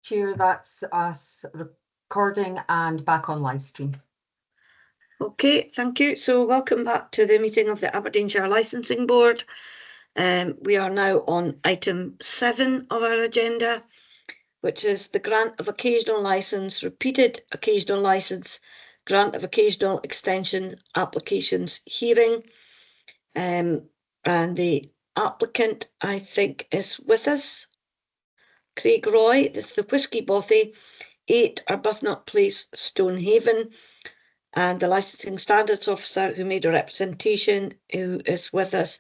Chair, that's us recording and back on live stream. Okay, thank you. So welcome back to the meeting of the Aberdeenshire Licensing Board. We are now on item 7 of our agenda, which is the grant of occasional licence, repeated occasional licence, grant of occasional extension applications hearing. And the applicant, I think, is with us. Craig Roy, it's the Whisky Bothy, 8 Arbuthnot Place, Stonehaven. And the Licensing Standards Officer who made a representation, who is with us,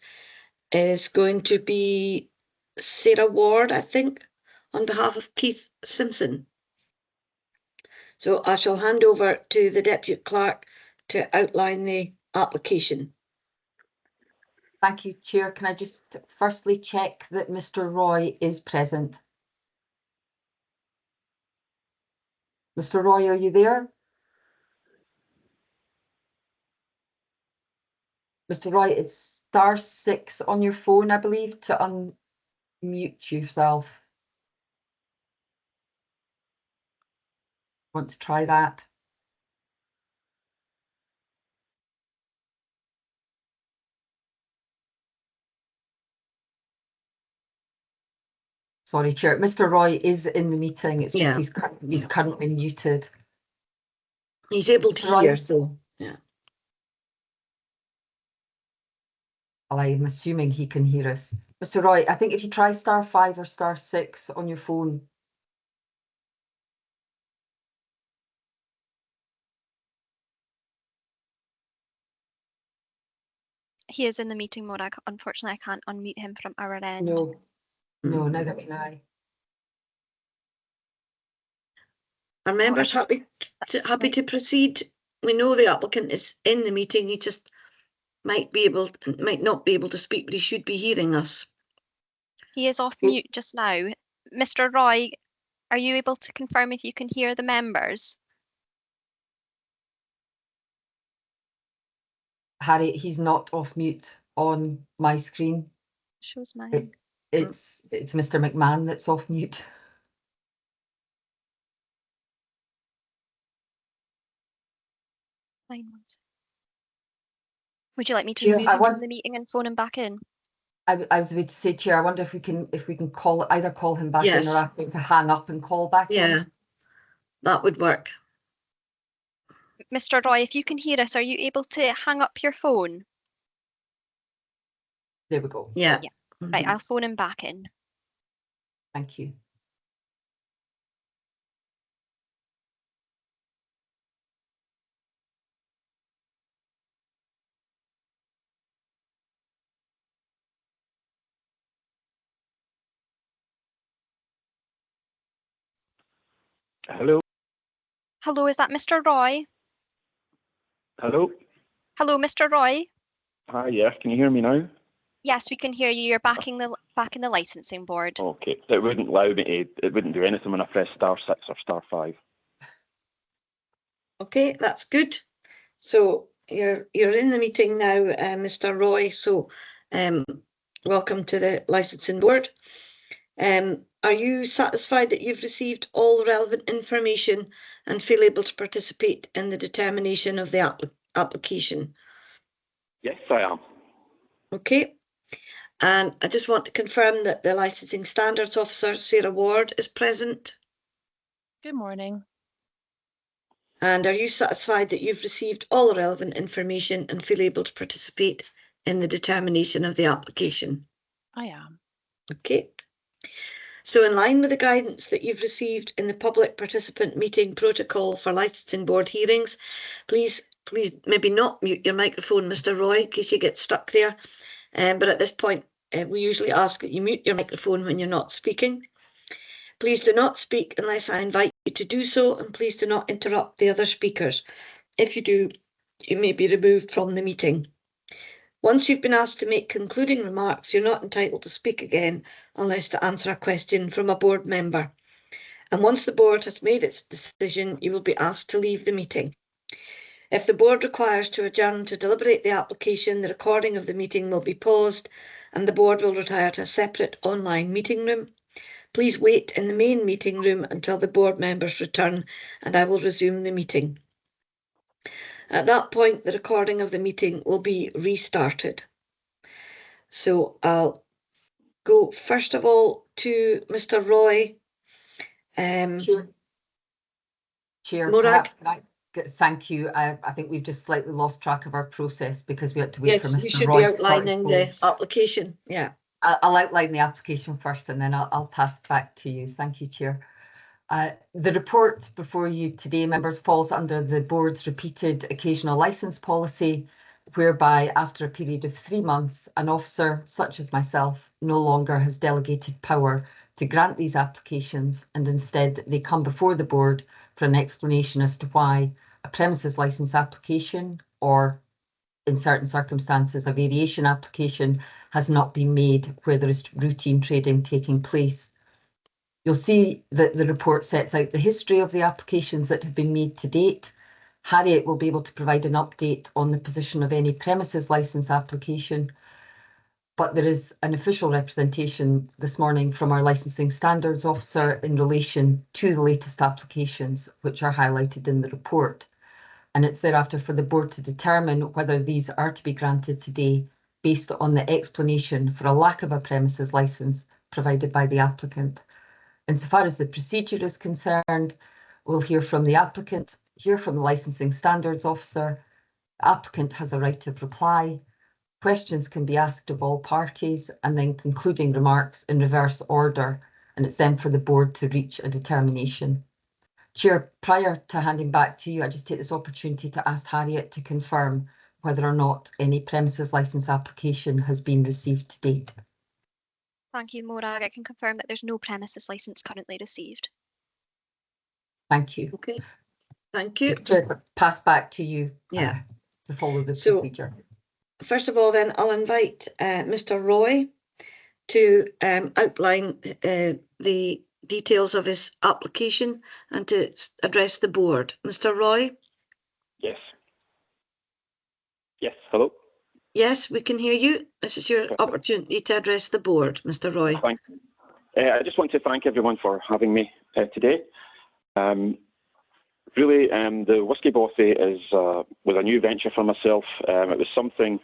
is going to be Sarah Ward, I think, on behalf of Keith Simpson. So I shall hand over to the Deputy Clerk to outline the application. Thank you, Chair. Can I just firstly check that Mr. Roy is present? Mr. Roy, are you there? Mr. Roy, it's *6 on your phone, I believe, to unmute yourself. Want to try that? Sorry, Chair. Mr. Roy is in the meeting. It's just he's currently muted. He's able to hear, so yeah. Well, I'm assuming he can hear us. Mr. Roy, I think if you try *5 or *6 on your phone. He is in the meeting mode. Unfortunately, I can't unmute him from our end. No, neither can I. Are members happy to proceed? We know the applicant is in the meeting. He just might not be able to speak, but he should be hearing us. He is off mute just now. Mr. Roy, are you able to confirm if you can hear the members? Harry, he's not off mute on my screen. Shows mine. It's Mr. McMahon that's off mute. Would you like me to remove him from the meeting and phone him back in? I was about to say, Chair, I wonder if we can either call him back in or ask him to hang up and call back in. Yeah, that would work. Mr. Roy, if you can hear us, are you able to hang up your phone? There we go. Yeah. Right, I'll phone him back in. Thank you. Hello. Hello, is that Mr. Roy? Hello. Hello, Mr. Roy. Hi, yes. Can you hear me now? Yes, we can hear you. You're back in the licensing board. Okay. It wouldn't allow me to. It wouldn't do anything when I press *6 or *5. Okay, that's good. So you're in the meeting now, Mr. Roy. So welcome to the licensing board. Are you satisfied that you've received all the relevant information and feel able to participate in the determination of the application? Yes, I am. Okay. And I just want to confirm that the Licensing Standards Officer, Sarah Ward, is present. Good morning. And are you satisfied that you've received all the relevant information and feel able to participate in the determination of the application? I am. Okay. So in line with the guidance that you've received in the public participant meeting protocol for licensing board hearings, please maybe not mute your microphone, Mr. Roy, in case you get stuck there. But at this point, we usually ask that you mute your microphone when you're not speaking. Please do not speak unless I invite you to do so, and please do not interrupt the other speakers. If you do, you may be removed from the meeting. Once you've been asked to make concluding remarks, you're not entitled to speak again unless to answer a question from a board member. And once the board has made its decision, you will be asked to leave the meeting. If the board requires to adjourn to deliberate the application, the recording of the meeting will be paused and the board will retire to a separate online meeting room. please wait in the main meeting room until the board members return, and I will resume the meeting. At that point, the recording of the meeting will be restarted. So I'll go first of all to Mr. Roy. Chair, Morag? perhaps can I thank you. I think we've just slightly lost track of our process because we had to wait for Yes, Mr. you should Roy be to sort outlining his the application. Yeah. I'll outline the application first and then I'll pass back to you. Thank you, Chair. The report before you today, members, falls under the board's repeated occasional licence policy, whereby after a period of 3 months, an officer such as myself no longer has delegated power to grant these applications, and instead they come before the board for an explanation as to why a premises licence application, or in certain circumstances a variation application, has not been made where there is routine trading taking place. You'll see that the report sets out the history of the applications that have been made to date. Harriet will be able to provide an update on the position of any premises licence application, but there is an official representation this morning from our Licensing Standards Officer in relation to the latest applications, which are highlighted in the report. And it's thereafter for the board to determine whether these are to be granted today based on the explanation for a lack of a premises licence provided by the applicant. Insofar as the procedure is concerned, we'll hear from the applicant, hear from the Licensing Standards Officer. The applicant has a right of reply. Questions can be asked of all parties, and then concluding remarks in reverse order, and it's then for the board to reach a determination. Chair, prior to handing back to you, I just take this opportunity to ask Harriet to confirm whether or not any premises licence application has been received to date. Thank you, Morag. I can confirm that there's no premises licence currently received. Thank you. Okay. Thank you. Chair, pass back to you Yeah. to follow the So, procedure. first of all, then, I'll invite Mr. Roy to outline the details of his application and to address the board. Mr. Roy? Yes. Yes, hello. Yes, we can hear you. This is your opportunity to address the board, Mr. Roy. Thanks. I just want to thank everyone for having me today. Really, the Whisky Bothy was a new venture for myself. It was something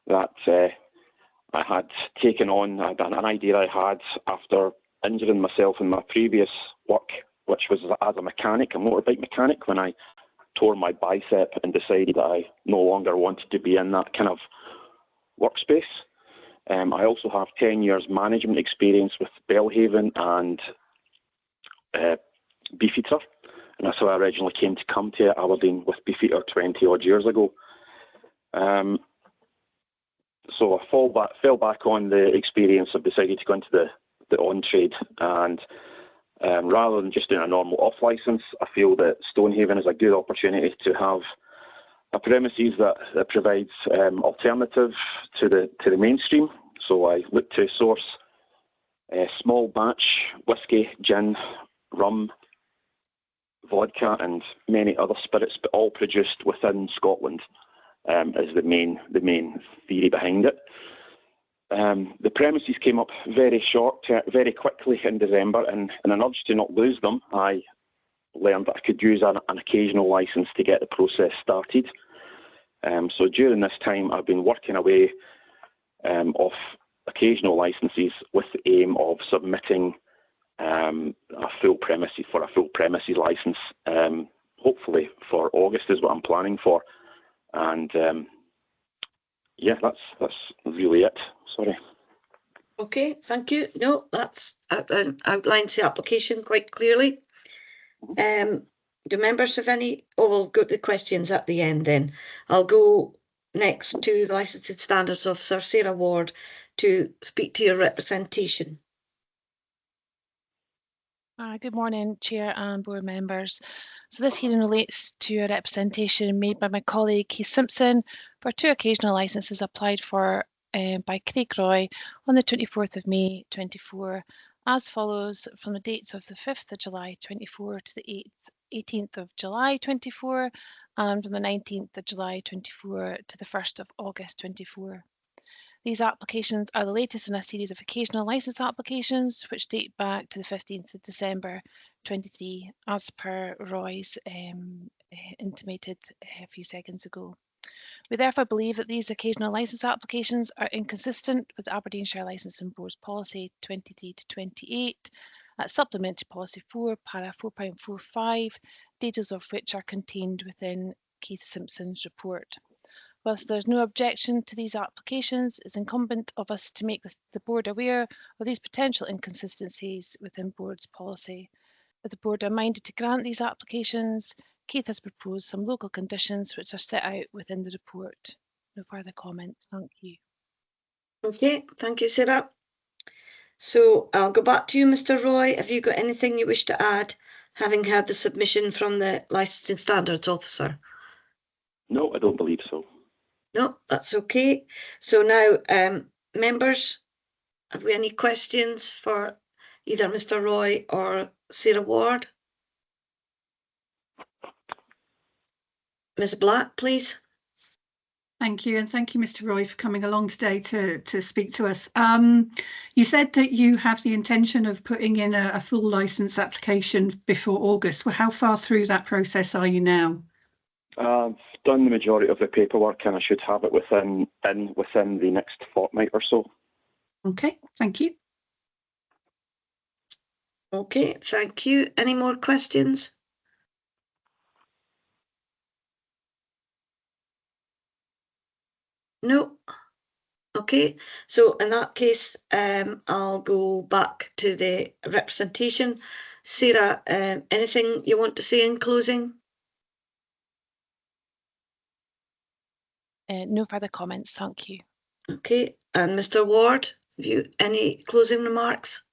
that I had taken on, an idea I had after injuring myself in my previous work, which was as a mechanic, a motorbike mechanic, when I tore my bicep and decided that I no longer wanted to be in that kind of workspace. I also have 10 years management experience with Belhaven and Beefeater, and that's how I originally came to come to Aberdeen with Beefeater 20 odd years ago. So I fell back on the experience of deciding to go into the on-trade, and rather than just doing a normal off-licence, I feel that Stonehaven is a good opportunity to have a premises that provides alternative to the mainstream. So I look to source small batch whiskey, gin, rum, vodka, and many other spirits, but all produced within Scotland. Is the main theory behind it. The premises came up very quickly in December, and in an urge to not lose them, I learned that I could use an occasional licence to get the process started. So during this time, I've been working away off occasional licences with the aim of submitting a full premises licence. Hopefully for August is what I'm planning for. And yeah, that's really it. Sorry. Okay, thank you. No, that's outlines the application quite clearly. Do members have any? Oh, we'll go to the questions at the end then. I'll go next to the Licensing Standards Officer, Sarah Ward, to speak to your representation. Good morning, Chair and board members. So this hearing relates to a representation made by my colleague Keith Simpson for 2 occasional licences applied for by Craig Roy on the 24th of May 24, as follows from the dates of the 5th of July 24 to the 18th of July 24, and from the 19th of July 24 to the 1st of August 24. These applications are the latest in a series of occasional licence applications which date back to the 15th of December 23, as per Roy's intimated a few seconds ago. We therefore believe that these occasional licence applications are inconsistent with Aberdeenshire Licensing Board's Policy 23 to 28, Supplementary Policy 4, Para 4.45, details of which are contained within Keith Simpson's report. Whilst there is no objection to these applications, it's incumbent of us to make the board aware of these potential inconsistencies within board's policy. If the board are minded to grant these applications, Keith has proposed some local conditions which are set out within the report. No further comments. Thank you. Okay, thank you, Sarah. So I'll go back to you, Mr. Roy. Have you got anything you wish to add, having had the submission from the Licensing Standards Officer? No, I don't believe so. No, that's okay. So now, members, have we any questions for either Mr. Roy or Sarah Ward? Ms. Black, please. Thank you, and thank you, Mr. Roy, for coming along today to speak to us. You said that you have the intention of putting in a full licence application before August. Well, how far through that process are you now? I've done the majority of the paperwork, and I should have it within the next fortnight or so. Okay, thank you. Okay, thank you. Any more questions? No. Okay, so in that case, I'll go back to the representation. Sarah, anything you want to say in closing? No further comments. Thank you. Okay, and Mr. Ward, have you any closing remarks?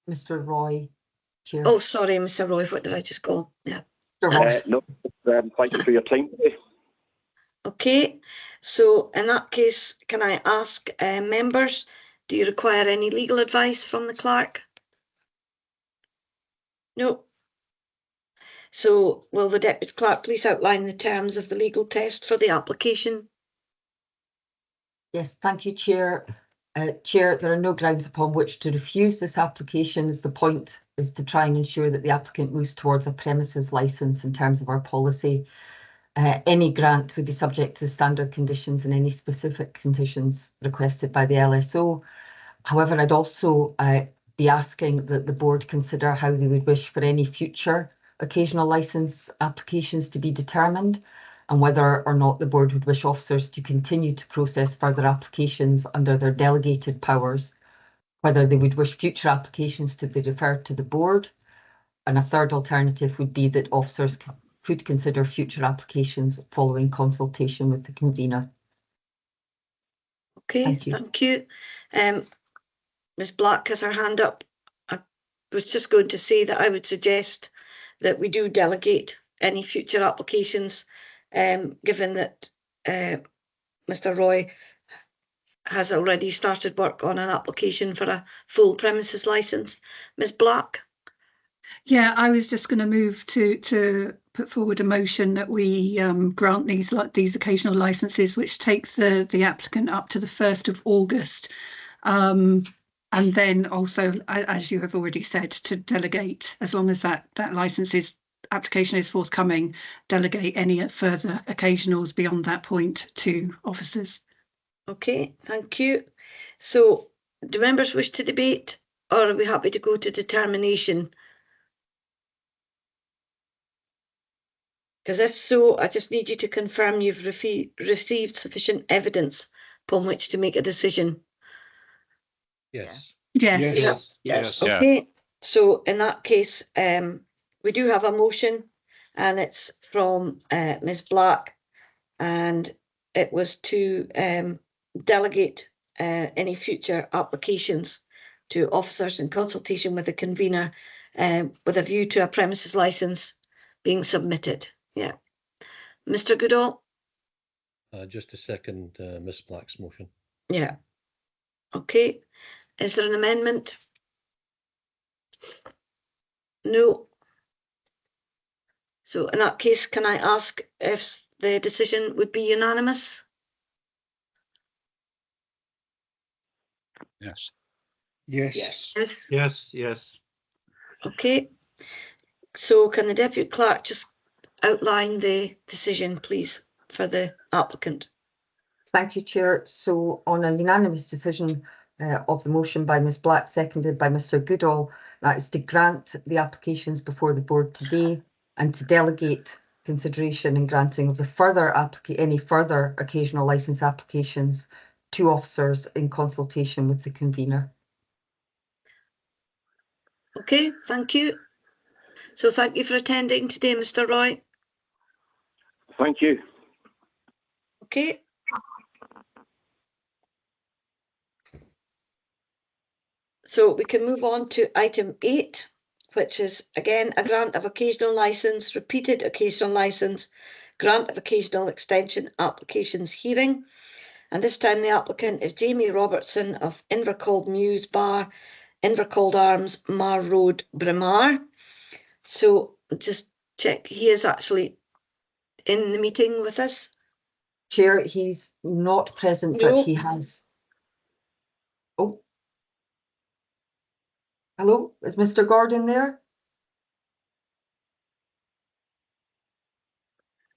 Mr. Roy, Chair. Oh, sorry, Mr. Roy, what did I just call? Yeah. No, thank you for your time today. Okay, so in that case, can I ask members, do you require any legal advice from the clerk? No. So will the Deputy Clerk please outline the terms of the legal test for the application? Yes, thank you, Chair. Chair, there are no grounds upon which to refuse this application, as the point is to try and ensure that the applicant moves towards a premises licence in terms of our policy. Any grant would be subject to the standard conditions and any specific conditions requested by the LSO. However, I'd also be asking that the board consider how they would wish for any future occasional licence applications to be determined, and whether or not the board would wish officers to continue to process further applications under their delegated powers, whether they would wish future applications to be referred to the board, and a third alternative would be that officers could consider future applications following consultation with the convener. Okay, Thank you. Ms. Black has her hand up. I was just going to say that I would suggest that we do delegate any future applications, given that Mr. Roy has already started work on an application for a full premises licence. Ms. Black? Yeah, I was just going to move to put forward a motion that we grant these occasional licences, which takes the applicant up to the 1st of August. And then also, as you have already said, to delegate, as long as that application is forthcoming, delegate any further occasionals beyond that point to officers. Okay, thank you. So do members wish to debate, or are we happy to go to determination? Because if so, I just need you to confirm you've received sufficient evidence upon which to make a decision. Yes. Yes. Yes. Okay, so in that case, we do have a motion, and it's from Ms. Black, and it was to delegate any future applications to officers in consultation with the convener, with a view to a premises licence being submitted. Yeah. Mr. Goodall? Just a second, Ms. Black's motion. Yeah. Okay. Is there an amendment? No. So in that case, can I ask if the decision would be unanimous? Yes. Yes. Yes. Yes. Yes. Okay. So can the Deputy Clerk just outline the decision, please, for the applicant? Thank you, Chair. So on a unanimous decision of the motion by Ms Black, seconded by Mr Goodall, that is to grant the applications before the board today and to delegate consideration and granting of the any further occasional licence applications to officers in consultation with the convener. Okay, thank you. So thank you for attending today, Mr Roy. Thank you. Okay. So we can move on to item 8, which is again a grant of occasional licence, repeated occasional licence, grant of occasional extension applications hearing. And this time the applicant is Jamie Robertson of Invercold Mews Bar, Invercold Arms, Mar Road, Braemar. So just check, he is actually in the meeting with us. Chair, he's not present, No. but he has. Oh. Hello, is Mr Gordon there?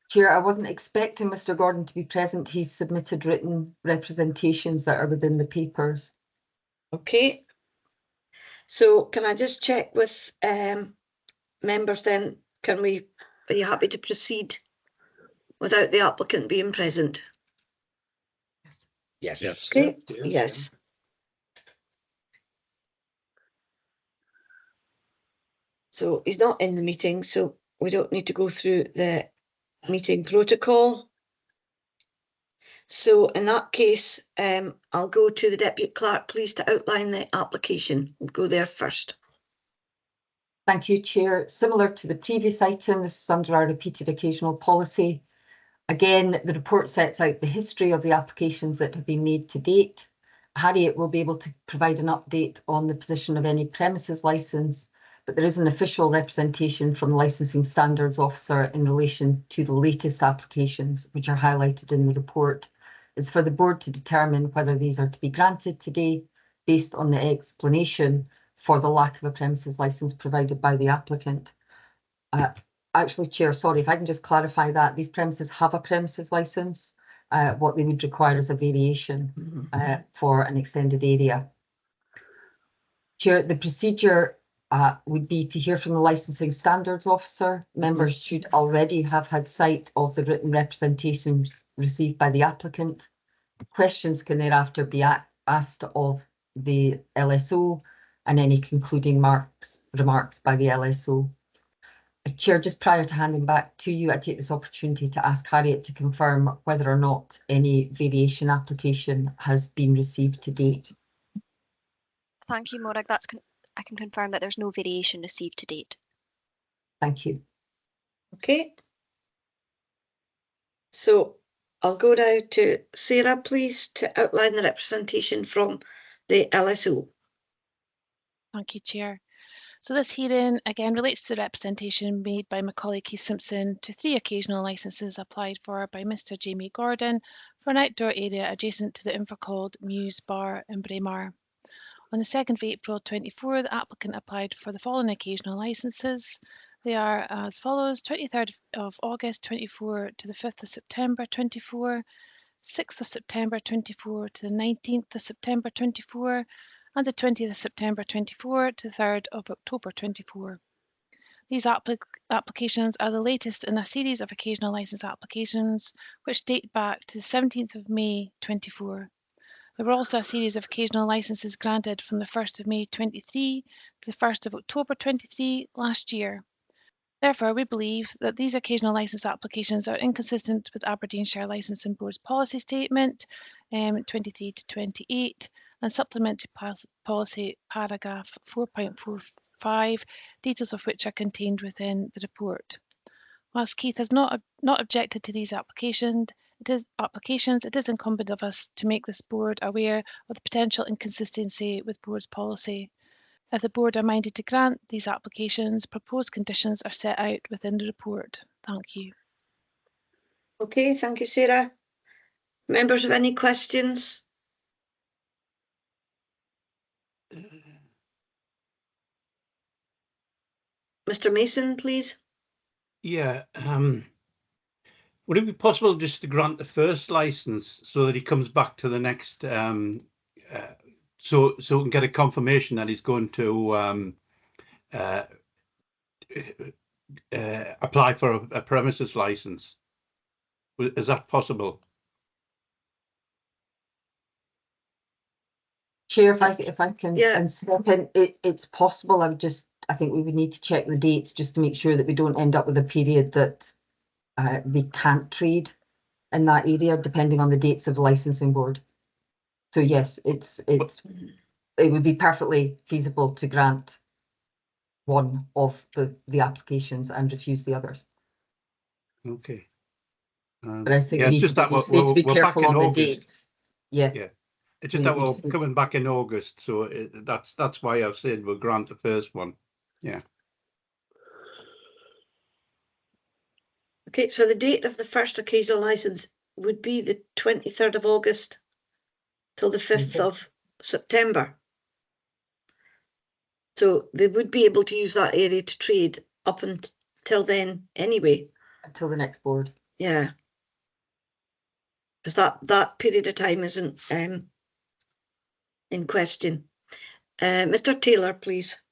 Chair, I wasn't expecting Mr Gordon to be present. He's submitted written representations that are within the papers. Okay. So can I just check with members then? Are you happy to proceed without the applicant being present? Yes. Yes. Okay. Yes. So he's not in the meeting, so we don't need to go through the meeting protocol. So in that case, I'll go to the Deputy Clerk, please, to outline the application. We'll go there first. Thank you, Chair. Similar to the previous item, this is under our repeated occasional policy. Again, the report sets out the history of the applications that have been made to date. Harriet will be able to provide an update on the position of any premises licence, but there is an official representation from the Licensing Standards Officer in relation to the latest applications, which are highlighted in the report. It's for the board to determine whether these are to be granted today based on the explanation for the lack of a premises licence provided by the applicant. Actually, Chair, sorry, if I can just clarify that these premises have a premises licence. What they would require is a variation for an extended area. Chair, the procedure would be to hear from the Licensing Standards Officer. Members should already have had sight of the written representations received by the applicant. Questions can thereafter be asked of the LSO and any concluding remarks by the LSO. Chair, just prior to handing back to you, I take this opportunity to ask Harriet to confirm whether or not any variation application has been received to date. Thank you, Morag. I can confirm that there's no variation received to date. Thank you. Okay. So I'll go now to Sarah, please, to outline the representation from the LSO. Thank you, Chair. So this hearing again relates to the representation made by my colleague Keith Simpson to 3 occasional licences applied for by Mr Jamie Gordon for an outdoor area adjacent to the Invercold Mews Bar in Braemar. On the 2nd of April 24, the applicant applied for the following occasional licences. They are as follows: 23rd of August 24 to the 5th of September 24, 6th of September 24 to the 19th of September 24, and the 20th of September 24 to 3rd of October 24. These applications are the latest in a series of occasional licence applications which date back to the 17th of May 24. There were also a series of occasional licences granted from the 1st of May 23 to the 1st of October 23 last year. Therefore, we believe that these occasional licence applications are inconsistent with Aberdeenshire Licensing Board's policy statement 23 to 28 and supplementary policy paragraph 4.45, details of which are contained within the report. Whilst Keith has not objected to these applications, it is incumbent of us to make this board aware of the potential inconsistency with board's policy. If the board are minded to grant these applications, proposed conditions are set out within the report. Thank you. Okay, thank you, Sarah. Members have any questions? Mr. Mason, please. Yeah. Would it be possible just to grant the first license so that he comes back to the next, so we can get a confirmation that he's going to apply for a premises license? Is that possible? Chair, if I can Yeah. step in, it's possible. I think we would need to check the dates just to make sure that we don't end up with a period that they can't trade in that area, depending on the dates of the licensing board. So yes, it would be perfectly feasible to grant one of the applications and refuse the others. Okay. But I think yeah, we it's just that need to be we're careful back in on the August. dates. Yeah. Yeah. It's just that we're coming back in August, so that's why I've said we'll grant the first one. Yeah. Okay, so the date of the first occasional license would be the 23rd of August till the 5th of September. So they would be able to use that area to trade up until then anyway. Until the next board. Yeah. Because that period of time isn't in question. Mr. Taylor, please.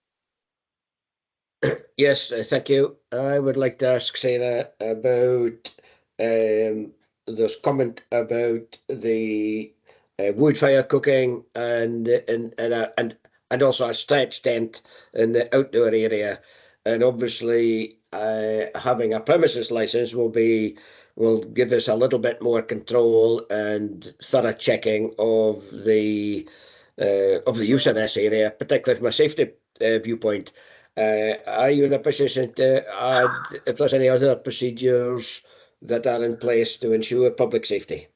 Yes, thank you. I would like to ask Sarah about this comment about the wood fire cooking and also a stretch tent in the outdoor area, and obviously having a premises license will give us a little bit more control and thorough checking of the use in this area, particularly from a safety viewpoint. Are you in a position to add if there's any other procedures that are in place to ensure public safety?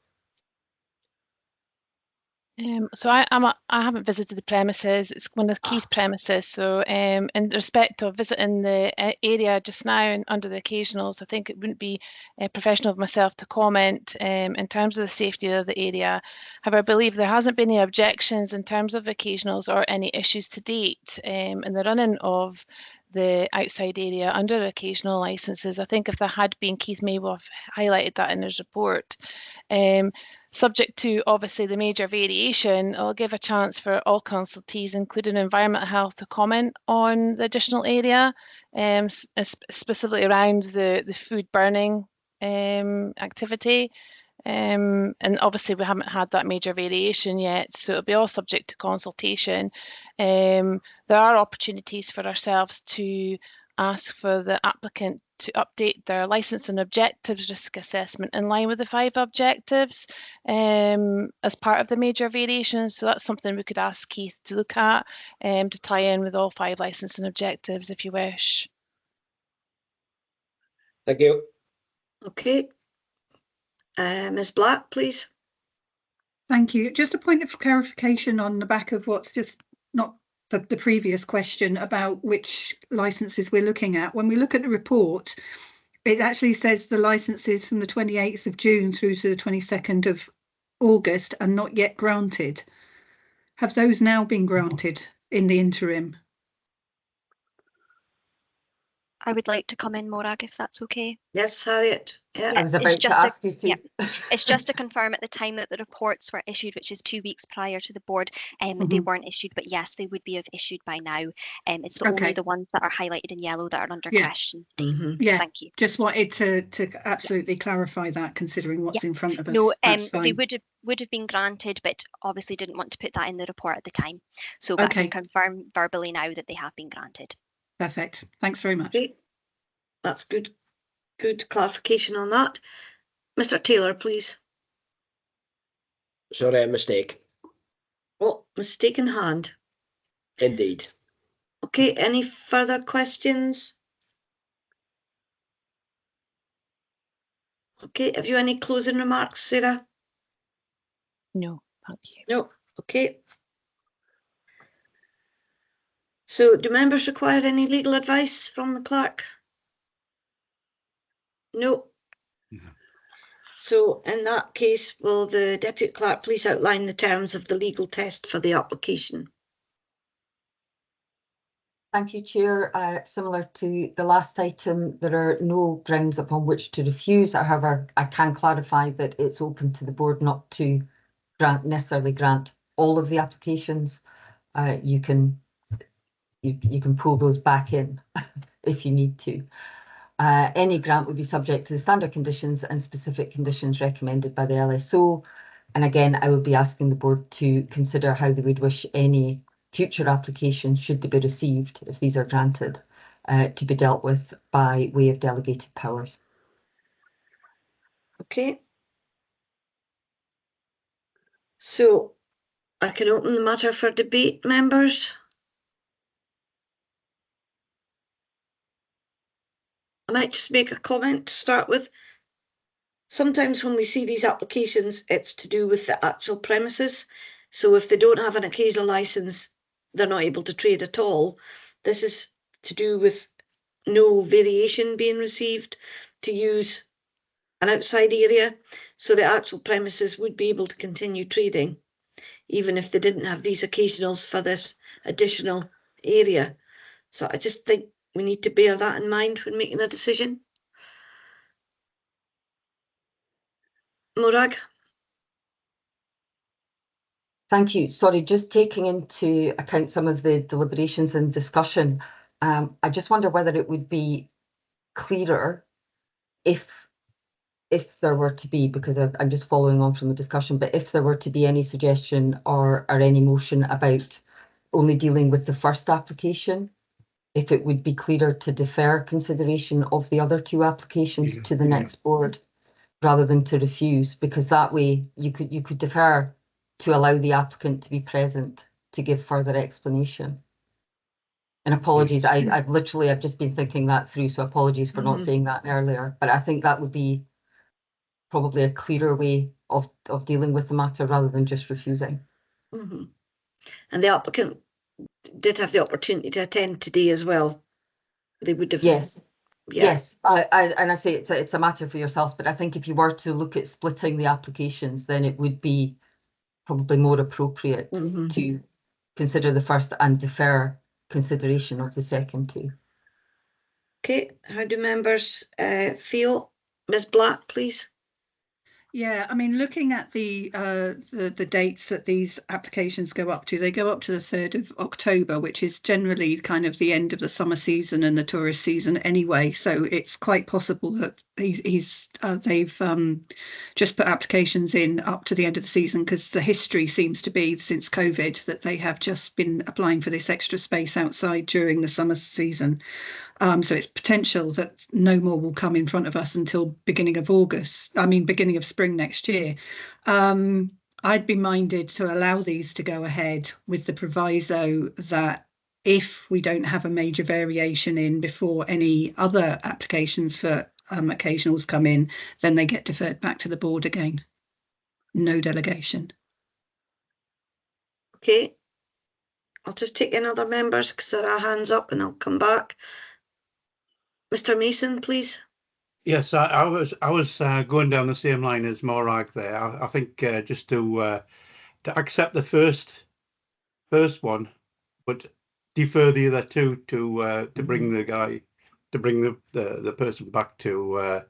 So I haven't visited the premises. It's one of Keith's premises. So in respect of visiting the area just now and under the occasionals, I think it wouldn't be professional of myself to comment in terms of the safety of the area. However, I believe there hasn't been any objections in terms of occasionals or any issues to date in the running of the outside area under occasional licenses. I think if there had been, Keith may well have highlighted that in his report. Subject to obviously the major variation, it'll give a chance for all consultees, including environmental health, to comment on the additional area, specifically around the food burning activity. And obviously we haven't had that major variation yet, so it'll be all subject to consultation. There are opportunities for ourselves to ask for the applicant to update their licence and objectives risk assessment in line with the 5 objectives as part of the major variations. So that's something we could ask Keith to look at to tie in with all 5 licence and objectives if you wish. Thank you. Okay. Ms. Black, please. Thank you. Just a point of clarification on the back of what's just not the previous question about which licenses we're looking at. When we look at the report, it actually says the licenses from the 28th of June through to the 22nd of August are not yet granted. Have those now been granted in the interim? I would like to come in, Morag, if that's okay. Yes, Harriet. Yeah. I was about to ask you to. Yeah. It's just to confirm at the time that the reports were issued, which is 2 weeks prior to the board, they weren't issued, but yes, they would be issued by now. It's only the ones that are highlighted in yellow that are under question. Yeah, thank you. Just wanted to absolutely clarify that, considering what's in front of us. No, That's fine. they would have been granted, but obviously didn't want to put that in the report at the time. So I can confirm verbally now that they have been granted. Perfect. Thanks very much. Okay. That's good. Good clarification on that. Mr. Taylor, please. Sorry, a mistake. Oh, mistake in hand. Indeed. Okay, any further questions? Okay, have you any closing remarks, Sarah? No, thank you. No, okay. So do members require any legal advice from the clerk? No. So in that case, will the Deputy Clerk please outline the terms of the legal test for the application? Thank you, Chair. Similar to the last item, there are no grounds upon which to refuse. However, I can clarify that it's open to the board not to necessarily grant all of the applications. You can pull those back in if you need to. Any grant would be subject to the standard conditions and specific conditions recommended by the LSO. And again, I would be asking the board to consider how they would wish any future applications, should they be received, if these are granted, to be dealt with by way of delegated powers. Okay. So I can open the matter for debate, members. I might just make a comment to start with. Sometimes when we see these applications, it's to do with the actual premises. So if they don't have an occasional licence, they're not able to trade at all. This is to do with no variation being received to use an outside area. So the actual premises would be able to continue trading, even if they didn't have these occasionals for this additional area. So I just think we need to bear that in mind when making a decision. Morag? Thank you. Sorry, just taking into account some of the deliberations and discussion, I just wonder whether it would be clearer if there were to be, because I'm just following on from the discussion, but if there were to be any suggestion or any motion about only dealing with the first application, if it would be clearer to defer consideration of the other two applications to the next board rather than to refuse, because that way you could defer to allow the applicant to be present to give further explanation. And apologies, I've just been thinking that through, so apologies for not saying that earlier, but I think that would be probably a clearer way of dealing with the matter rather than just refusing. And the applicant did have the opportunity to attend today as well. They would have. Yes. Yeah. Yes, I say it's a matter for yourselves, but I think if you were to look at splitting the applications, then it would be probably more appropriate to consider the first and defer consideration of the second two. Okay, how do members feel? Ms. Black, please. Yeah, I mean, looking at the dates that these applications go up to, they go up to the 3rd of October, which is generally kind of the end of the summer season and the tourist season anyway. So it's quite possible that they've just put applications in up to the end of the season, because the history seems to be since COVID that they have just been applying for this extra space outside during the summer season. So it's potential that no more will come in front of us until beginning of spring next year. I'd be minded to allow these to go ahead with the proviso that if we don't have a major variation in before any other applications for occasionals come in, then they get deferred back to the board again. No delegation. Okay. I'll just take in other members because there are hands up and I'll come back. Mr. Mason, please. Yes, I was going down the same line as Morag there. I think just to accept the first one, but defer the other two to bring the person back to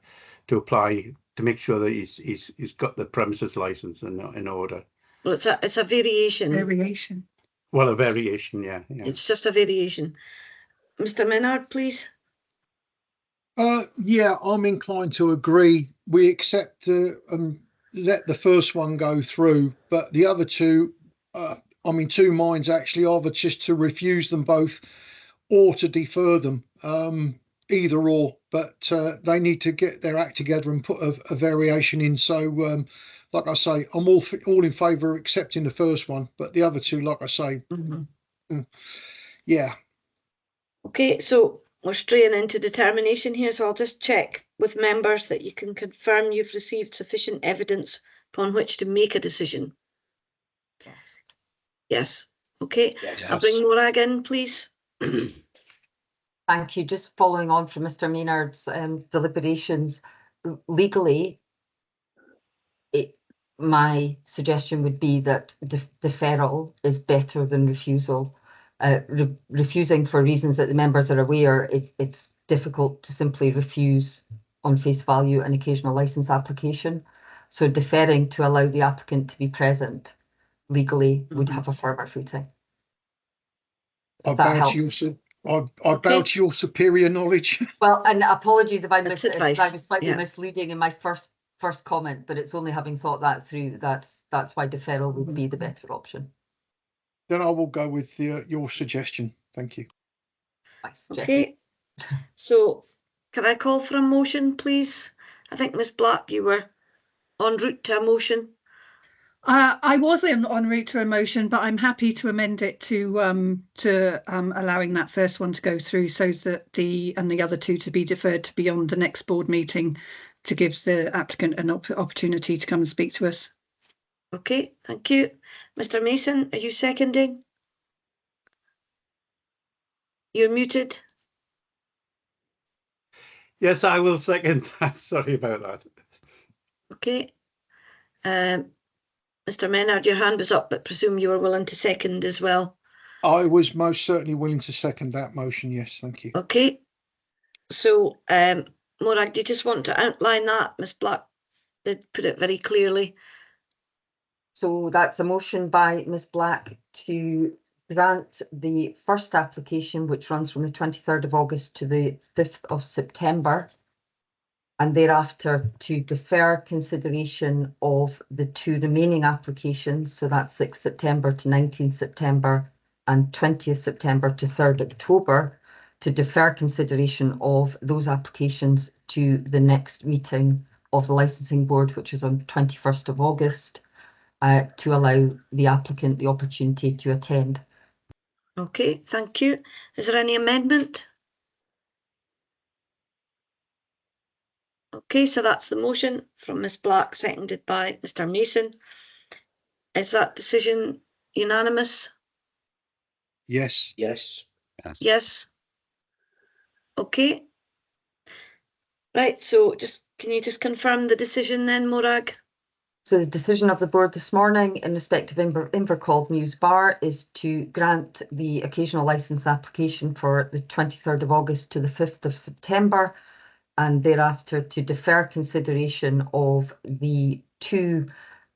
apply, to make sure that he's got the premises license in order. Well, it's a variation. Variation. Well, a variation, yeah. It's just a variation. Mr. Menard, please. Yeah, I'm inclined to agree. We accept let the first one go through, but the other two, I'm in two minds actually, either just to refuse them both or to defer them, either or, but they need to get their act together and put a variation in. So like I say, I'm all in favour of accepting the first one, but the other two, like I say, yeah. Okay, so we're straying into determination here, so I'll just check with members that you can confirm you've received sufficient evidence upon which to make a decision. Yes. Okay. Yes. I'll bring Morag in, please. Thank you. Just following on from Mr. Maynard's deliberations, legally, my suggestion would be that deferral is better than refusal. Refusing for reasons that the members are aware, it's difficult to simply refuse on face value an occasional licence application. So deferring to allow the applicant to be present legally would have a firmer footing. I bow to your superior knowledge. Well, and apologies if I That's if I advice. was slightly Yeah. misleading in my first comment, but it's only having thought that through that's why deferral would be the better option. Then I will go with your suggestion. Thank you. Nice, Okay. So can I call for a motion, please? I think Ms. Black, you were en route to a motion. I was en route to a motion, but I'm happy to amend it to allowing that first one to go through, so that the other two to be deferred to beyond the next board meeting, to give the applicant an opportunity to come and speak to us. Okay, thank you. Mr. Mason, are you seconding? You're muted. Yes, I will second that. Sorry about that. Okay. Mr. Menard, your hand was up, but presume you were willing to second as well. I was most certainly willing to second that motion. Yes, thank you. Okay. So, Morag, do you just want to outline that? Ms. Black did put it very clearly. So that's a motion by Ms. Black to grant the first application, which runs from the 23rd of August to the 5th of September, and thereafter to defer consideration of the two remaining applications. So that's 6th September to 19th September and 20th September to 3rd October, to defer consideration of those applications to the next meeting of the Licensing Board, which is on 21st of August, to allow the applicant the opportunity to attend. Okay, thank you. Is there any amendment? Okay, so that's the motion from Ms. Black, seconded by Mr. Mason. Is that decision unanimous? Yes. Yes. Yes. Okay. Right, so can you just confirm the decision then, Morag? So the decision of the board this morning in respect of Invercold Mews Bar is to grant the occasional licence application for the 23rd of August to the 5th of September, and thereafter to defer consideration of the two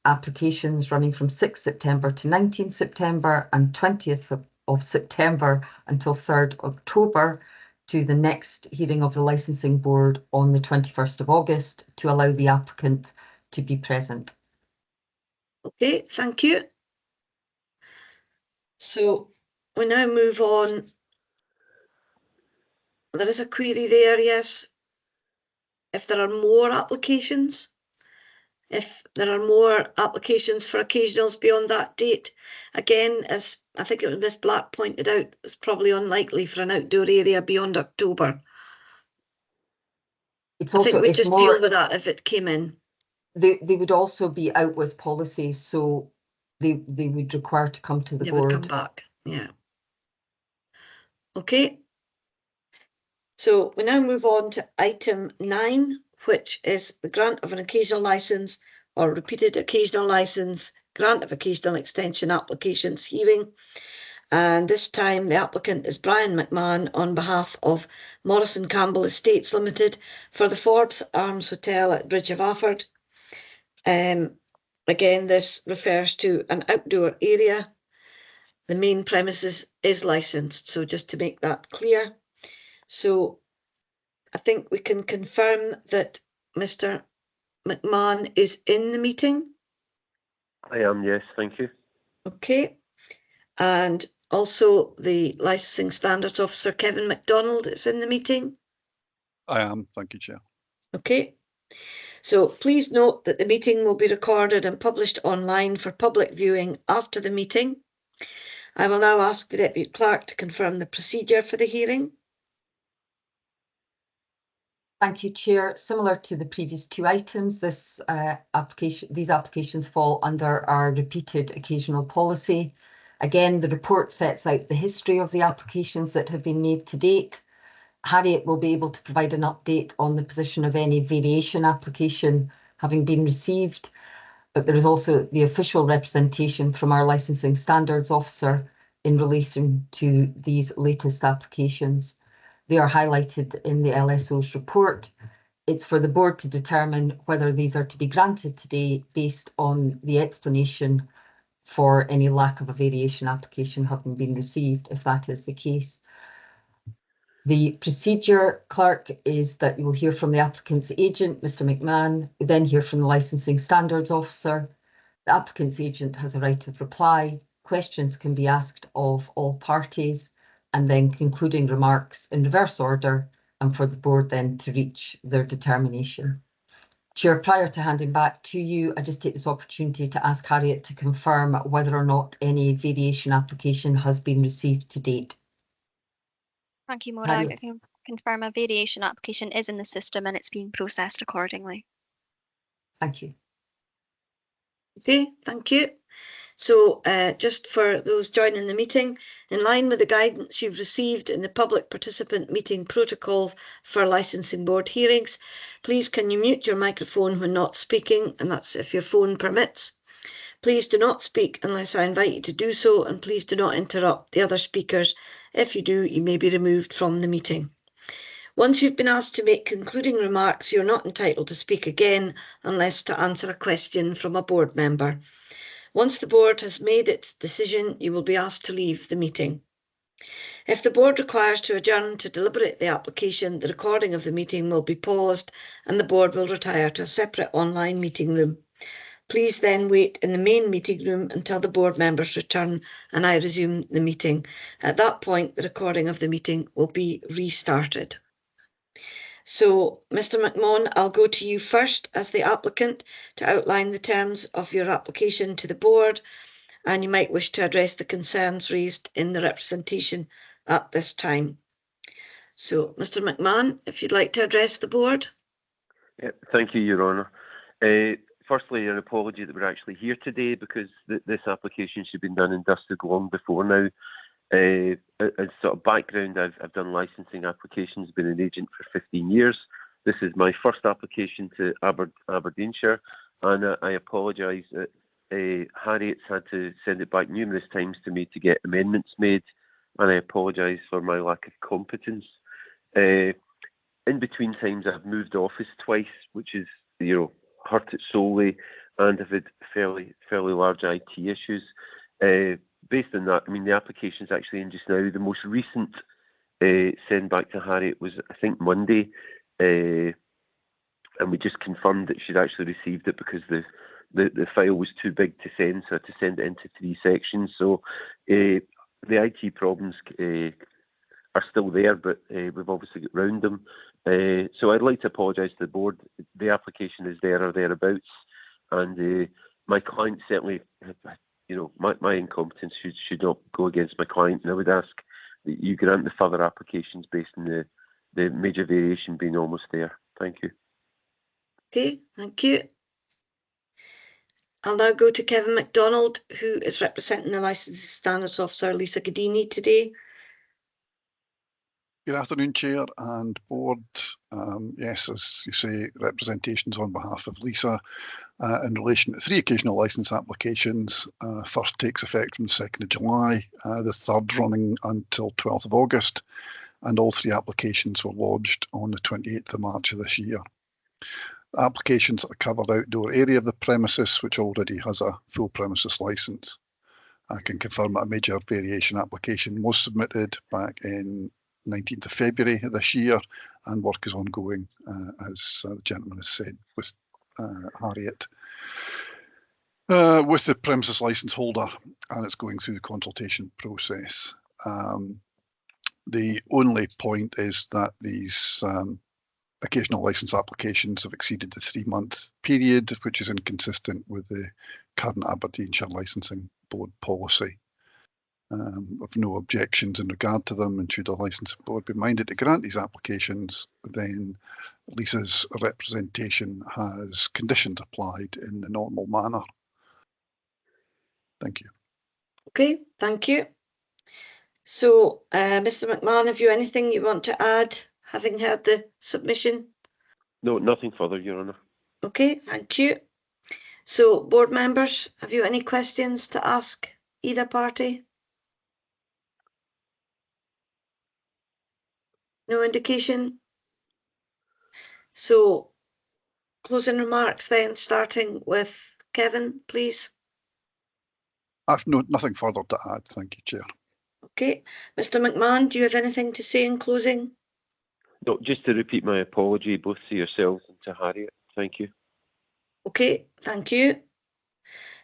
applications running from 6th September to 19th September and 20th of September until 3rd October to the next hearing of the Licensing Board on the 21st of August, to allow the applicant to be present. Okay, thank you. So we now move on. There is a query there, yes. If there are more applications, if there are more applications for occasionals beyond that date, again, as I think it was Ms. Black pointed out, it's probably unlikely for an outdoor area beyond October. I think we'd just deal with that if it came in. They would also be out with policy, so they would require to come to the board. They would come back, yeah. Okay. So we now move on to item 9, which is the grant of an occasional licence or repeated occasional licence, grant of occasional extension applications hearing. And this time the applicant is Brian McMahon on behalf of Morrison Campbell Estates Limited for the Forbes Arms Hotel at Bridge of Afford. Again, this refers to an outdoor area. The main premises is licensed, so just to make that clear. So I think we can confirm that Mr. McMahon is in the meeting. I am, yes, thank you. Okay. And also the Licensing Standards Officer, Kevin MacDonald, is in the meeting. I am, thank you, Chair. Okay. So please note that the meeting will be recorded and published online for public viewing after the meeting. I will now ask the Deputy Clerk to confirm the procedure for the hearing. Thank you, Chair. Similar to the previous two items, these applications fall under our repeated occasional policy. Again, the report sets out the history of the applications that have been made to date. Harriet will be able to provide an update on the position of any variation application having been received. but there is also the official representation from our Licensing Standards Officer in relation to these latest applications. They are highlighted in the LSO's report. It's for the board to determine whether these are to be granted today based on the explanation for any lack of a variation application having been received, if that is the case. The procedure, Clerk, is that you will hear from the applicant's agent, Mr. McMahon, then hear from the Licensing Standards Officer. The applicant's agent has a right of reply. Questions can be asked of all parties, and then concluding remarks in reverse order, and for the board then to reach their determination. Chair, prior to handing back to you, I just take this opportunity to ask Harriet to confirm whether or not any variation application has been received to date. Thank you, Morag. I can confirm a variation application is in the system and it's being processed accordingly. Thank you. Okay, thank you. So just for those joining the meeting, in line with the guidance you've received in the public participant meeting protocol for licensing board hearings, please can you mute your microphone when not speaking, and that's if your phone permits. Please do not speak unless I invite you to do so, and please do not interrupt the other speakers. If you do, you may be removed from the meeting. Once you've been asked to make concluding remarks, you're not entitled to speak again unless to answer a question from a board member. Once the board has made its decision, you will be asked to leave the meeting. If the board requires to adjourn to deliberate the application, the recording of the meeting will be paused and the board will retire to a separate online meeting room. Please then wait in the main meeting room until the board members return and I resume the meeting. At that point, the recording of the meeting will be restarted. So, Mr. McMahon, I'll go to you first as the applicant to outline the terms of your application to the board, and you might wish to address the concerns raised in the representation at this time. So, Mr. McMahon, if you'd like to address the board. Yeah, thank you, Your Honour. Firstly, an apology that we're actually here today because this application should have been done and dusted long before now. As sort of background, I've done licensing applications, been an agent for 15 years. This is my first application to Aberdeenshire, and I apologise that Harriet's had to send it back numerous times to me to get amendments made, and I apologise for my lack of competence. In between times, I've moved office twice, which is, hurt it solely, and I've had fairly large IT issues. Based on that, I mean, the application's actually in just now. The most recent send back to Harriet was, I think, Monday, and we just confirmed that she'd actually received it because the file was too big to send, so I had to send it into 3 sections. So the IT problems are still there, but we've obviously got round them. So I'd like to apologise to the board. The application is there or thereabouts, and my client certainly, my incompetence should not go against my client, and I would ask that you grant the further applications based on the major variation being almost there. Thank you. Okay, thank you. I'll now go to Kevin MacDonald, who is representing the Licensing Standards Officer, Lisa Gadini, today. Good afternoon, Chair and Board. Yes, as you say, representations on behalf of Lisa in relation to 3 occasional licence applications. First takes effect from the 2nd of July, the third running until 12th of August, and all 3 applications were lodged on the 28th of March of this year. Applications that cover the outdoor area of the premises, which already has a full premises licence. I can confirm that a major variation application was submitted back in 19th of February this year, and work is ongoing, as the gentleman has said, with Harriet, with the premises licence holder, and it's going through the consultation process. The only point is that these occasional licence applications have exceeded the 3-month period, which is inconsistent with the current Aberdeenshire Licensing Board policy. With no objections in regard to them, and should the Licensing Board be minded to grant these applications, then Lisa's representation has conditions applied in the normal manner. Thank you. Okay, thank you. So, Mr. McMahon, have you anything you want to add, having heard the submission? No, nothing further, Your Honour. Okay, thank you. So, board members, have you any questions to ask either party? No indication? So, closing remarks then, starting with Kevin, please. I've nothing further to add. Thank you, Chair. Okay. Mr. McMahon, do you have anything to say in closing? No, just to repeat my apology both to yourselves and to Harriet. Thank you. Okay, thank you.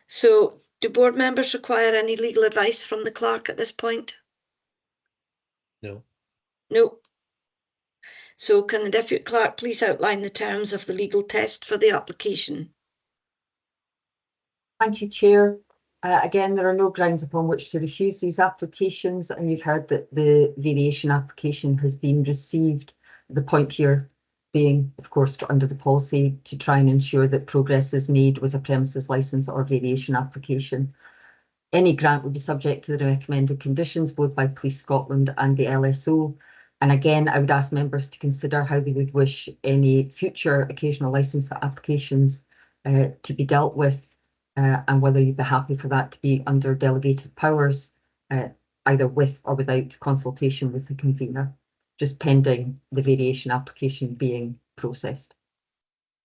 So, do board members require any legal advice from the clerk at this point? No. No. So, can the deputy clerk please outline the terms of the legal test for the application? Thank you, Chair. Again, there are no grounds upon which to refuse these applications, and you've heard that the variation application has been received. The point here being, of course, under the policy to try and ensure that progress is made with a premises licence or variation application. Any grant would be subject to the recommended conditions, both by Police Scotland and the LSO. And again, I would ask members to consider how they would wish any future occasional licence applications to be dealt with. And whether you'd be happy for that to be under delegated powers, either with or without consultation with the convener, just pending the variation application being processed.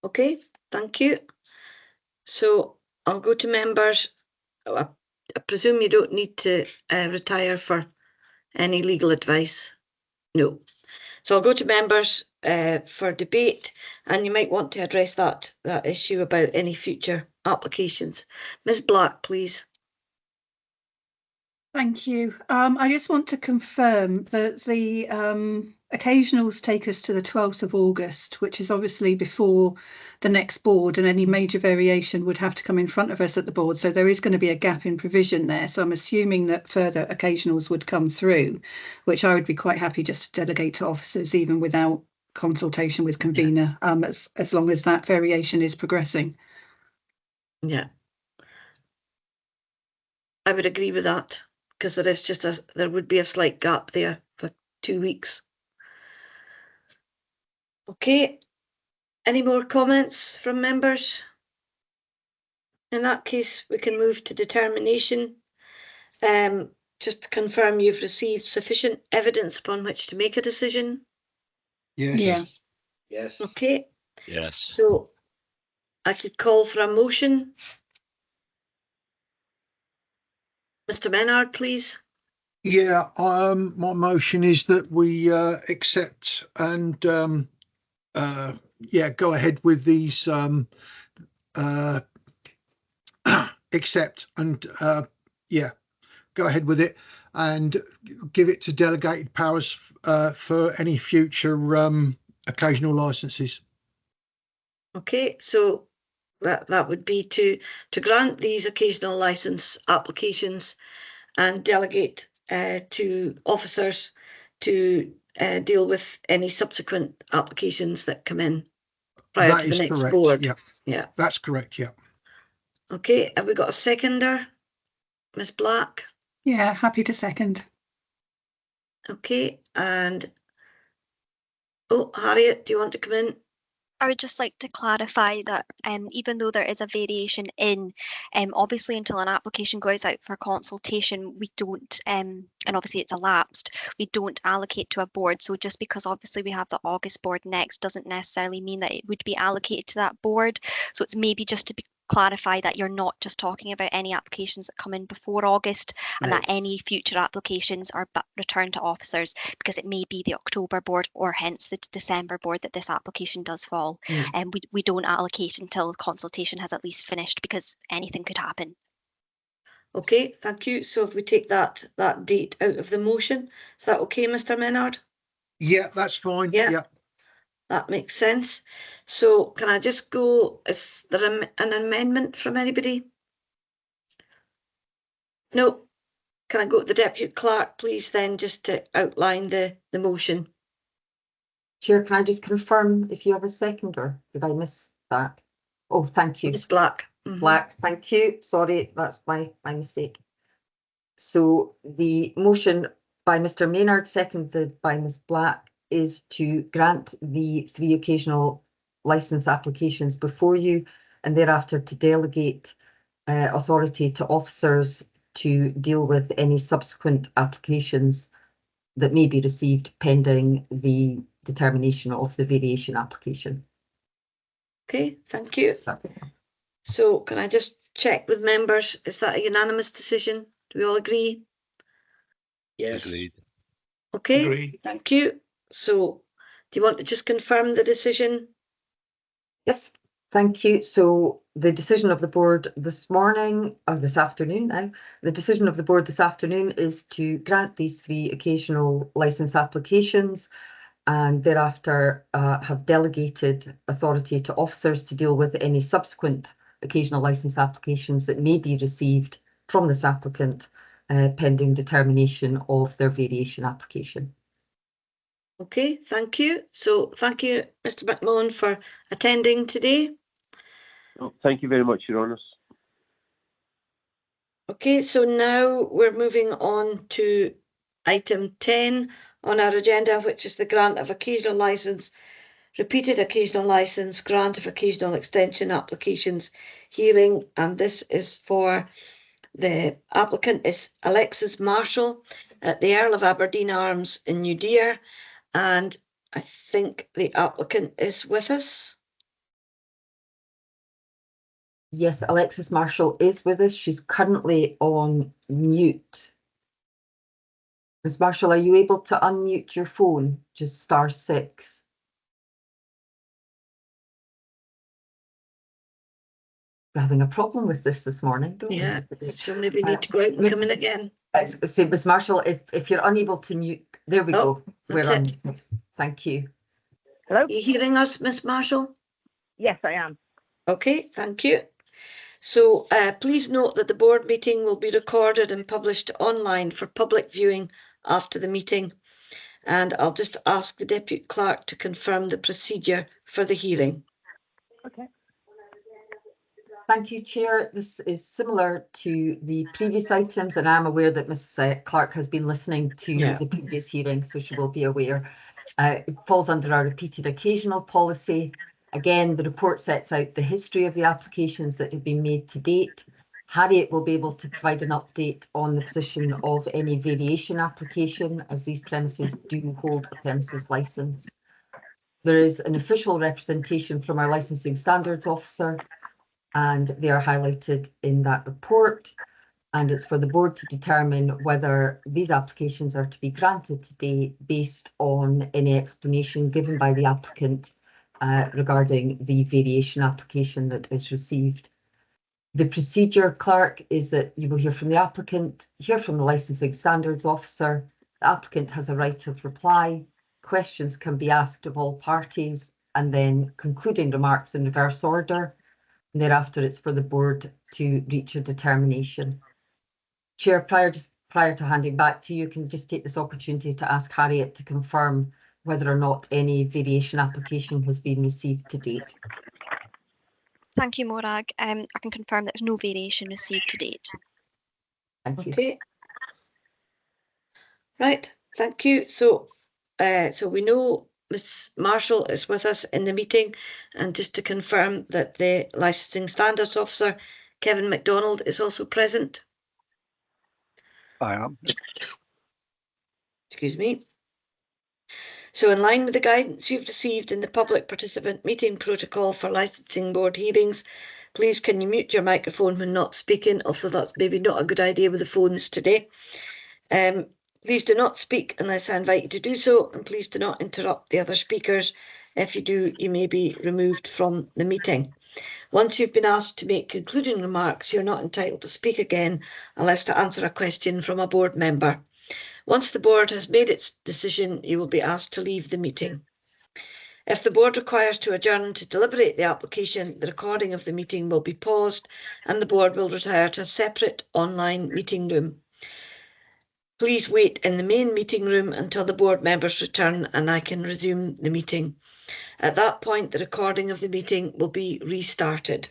Okay, thank you. So I'll go to members. I presume you don't need to retire for any legal advice. No. So I'll go to members for debate, and you might want to address that issue about any future applications. Ms. Black, please. Thank you. I just want to confirm that the occasionals take us to the 12th of August, which is obviously before the next board, and any major variation would have to come in front of us at the board. So there is going to be a gap in provision there. So I'm assuming that further occasionals would come through, which I would be quite happy just to delegate to officers, even without consultation with convener, as long as that variation is progressing. Yeah, I would agree with that, because there is there would be a slight gap there for 2 weeks. Okay, any more comments from members? In that case, we can move to determination. Just to confirm, you've received sufficient evidence upon which to make a decision? Yes. Yeah. Yes. Okay. Yes. So I could call for a motion. Mr. Menard, please. Yeah, my motion is that we accept and go ahead with these accept and go ahead with it and give it to delegated powers for any future occasional licenses. Okay, so that would be to grant these occasional license applications and delegate to officers to deal with any subsequent applications that come in prior to the next board. Yeah, that's correct. Yeah. Okay, have we got a seconder? Ms. Black? Yeah, happy to second. Okay, and Harriet, do you want to come in? I would just like to clarify that even though there is a variation in, obviously until an application goes out for consultation, we don't, and obviously it's elapsed, we don't allocate to a board. So just because obviously we have the August board next doesn't necessarily mean that it would be allocated to that board. So it's maybe just to clarify that you're not just talking about any applications that come in before August, and that any future applications are returned to officers, because it may be the October board or hence the December board that this application does fall. And we don't allocate until consultation has at least finished, because anything could happen. Okay, thank you. So if we take that date out of the motion, is that okay, Mr. Menard? Yeah, that's fine. Yeah. That makes sense. So can I just go, is there an amendment from anybody? No. Can I go to the Deputy Clerk, please, then, just to outline the motion? Chair, can I just confirm if you have a seconder? Did I miss that? Oh, thank you. Ms. Black. Black, thank you. Sorry, that's my mistake. So the motion by Mr. Maynard, seconded by Ms. Black, is to grant the 3 occasional licence applications before you and thereafter to delegate authority to officers to deal with any subsequent applications that may be received pending the determination of the variation application. Okay, thank you. So can I just check with members, is that a unanimous decision? Do we all agree? Yes. Agreed. Okay, Agreed. thank you. So do you want to just confirm the decision? Yes, thank you. So the decision of the board this morning, or this afternoon now, the decision of the board this afternoon is to grant these 3 occasional licence applications and thereafter have delegated authority to officers to deal with any subsequent occasional licence applications that may be received from this applicant pending determination of their variation application. Okay, thank you. So thank you, Mr. McMahon, for attending today. Oh, thank you very much, Your Honours. Okay, so now we're moving on to item 10 on our agenda, which is the grant of occasional licence, repeated occasional licence, grant of occasional extension applications hearing, and this is for the applicant is Alexis Marshall at the Earl of Aberdeen Arms in New Deer, and I think the applicant is with us. Yes, Alexis Marshall is with us. She's currently on mute. Ms. Marshall, are you able to unmute your phone? Just *6. We're having a problem with this morning, don't we? Yeah, so maybe need to go out and come in again. Say, Ms. Marshall, if you're unable to mute, there we go. That's We're it. on. Thank you. Hello? Are you hearing us, Miss Marshall? Yes, I am. Okay, thank you. So please note that the board meeting will be recorded and published online for public viewing after the meeting. And I'll just ask the Deputy Clerk to confirm the procedure for the hearing. Okay. Thank you, Chair. This is similar to the previous items, and I'm aware that Ms. Clark has been listening to the previous hearing, so she will be aware. It falls under our repeated occasional policy. Again, the report sets out the history of the applications that have been made to date. Harriet will be able to provide an update on the position of any variation application, as these premises do hold a premises licence. There is an official representation from our Licensing Standards Officer, and they are highlighted in that report. And it's for the board to determine whether these applications are to be granted today based on any explanation given by the applicant regarding the variation application that is received. The procedure, Clerk, is that you will hear from the applicant, hear from the Licensing Standards Officer. The applicant has a right of reply. Questions can be asked of all parties, and then concluding remarks in reverse order. And thereafter, it's for the board to reach a determination. Chair, prior to handing back to you, can just take this opportunity to ask Harriet to confirm whether or not any variation application has been received to date. Thank you, Morag. I can confirm there's no variation received to date. Thank you. Okay. Right, thank you. So we know Ms. Marshall is with us in the meeting, and just to confirm that the Licensing Standards Officer, Kevin MacDonald, is also present. I am. Excuse me. So in line with the guidance you've received in the public participant meeting protocol for licensing board hearings, please can you mute your microphone when not speaking, although that's maybe not a good idea with the phones today. Please do not speak unless I invite you to do so, and please do not interrupt the other speakers. If you do, you may be removed from the meeting. Once you've been asked to make concluding remarks, you're not entitled to speak again unless to answer a question from a board member. Once the board has made its decision, you will be asked to leave the meeting. If the board requires to adjourn to deliberate the application, the recording of the meeting will be paused and the board will retire to a separate online meeting room. Please wait in the main meeting room until the board members return and I can resume the meeting. At that point, the recording of the meeting will be restarted.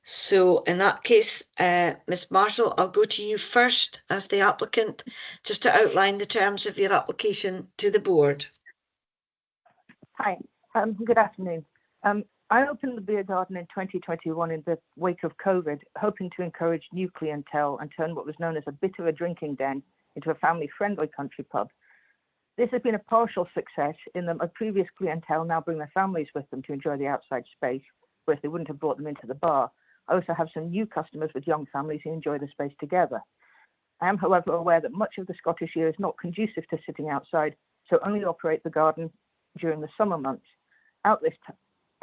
So in that case, Ms. Marshall, I'll go to you first as the applicant, just to outline the terms of your application to the board. Hi, good afternoon. I opened the beer garden in 2021 in the wake of COVID, hoping to encourage new clientele and turn what was known as a bit of a drinking den into a family-friendly country pub. This has been a partial success in that my previous clientele now bring their families with them to enjoy the outside space, whereas they wouldn't have brought them into the bar. I also have some new customers with young families who enjoy the space together. I am, however, aware that much of the Scottish year is not conducive to sitting outside, so only operate the garden during the summer months.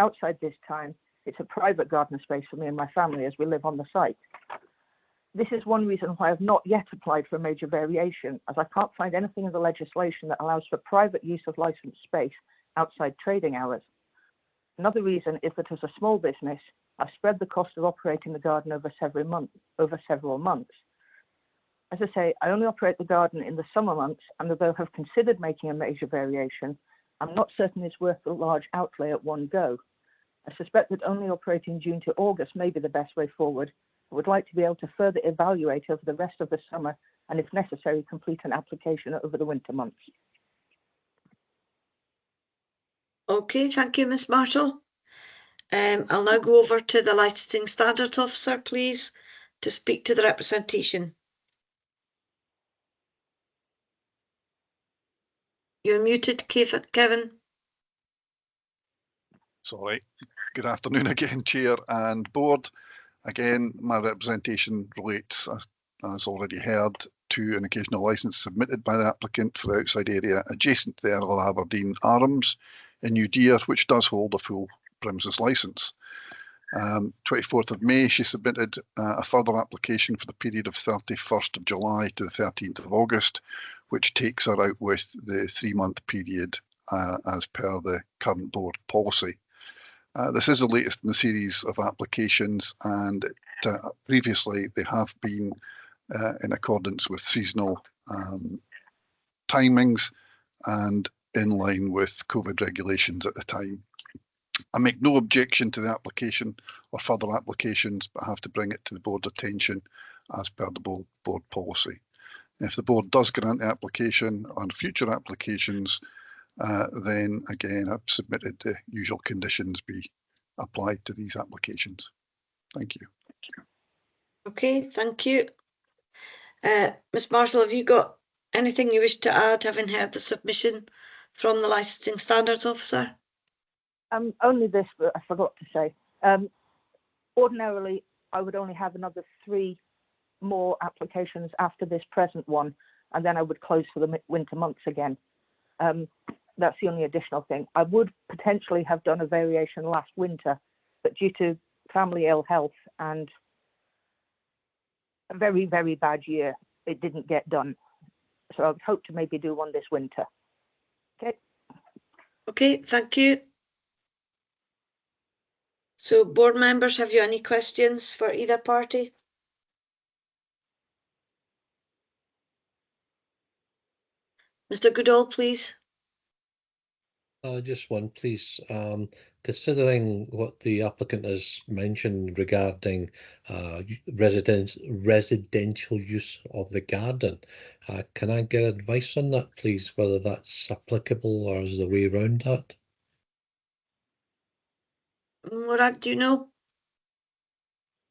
Outside this time, it's a private garden space for me and my family as we live on the site. This is one reason why I've not yet applied for a major variation, as I can't find anything in the legislation that allows for private use of licensed space outside trading hours. Another reason is that as a small business, I've spread the cost of operating the garden over several months. As I say, I only operate the garden in the summer months, and although I have considered making a major variation, I'm not certain it's worth the large outlay at one go. I suspect that only operating June to August may be the best way forward. I would like to be able to further evaluate over the rest of the summer and, if necessary, complete an application over the winter months. Okay, thank you, Ms Marshall. I'll now go over to the Licensing Standards Officer, please, to speak to the representation. You're muted, Kevin. Sorry. Good afternoon again, Chair and Board. Again, my representation relates, as already heard, to an occasional licence submitted by the applicant for the outside area adjacent to the Earl of Aberdeen Arms in New Deer, which does hold a full premises licence. 24th of May, she submitted a further application for the period of 31st of July to the 13th of August, which takes her out with the 3-month period as per the current board policy. This is the latest in the series of applications, and previously they have been in accordance with seasonal timings and in line with COVID regulations at the time. I make no objection to the application or further applications, but have to bring it to the board's attention as per the board policy. If the board does grant the application on future applications, then again, I've submitted the usual conditions be applied to these applications. Thank you. Okay, thank you. Ms Marshall, have you got anything you wish to add, having heard the submission from the Licensing Standards Officer? Only this, but I forgot to say. Ordinarily, I would only have another 3 more applications after this present one, and then I would close for the winter months again. That's the only additional thing. I would potentially have done a variation last winter, but due to family ill health and a very, very bad year, it didn't get done. So I would hope to maybe do one this winter. Okay. Okay, thank you. So board members, have you any questions for either party? Mr Goodall, please. Just one, please. Considering what the applicant has mentioned regarding residential use of the garden, can I get advice on that, please, whether that's applicable or is the way around that? Morag, do you know?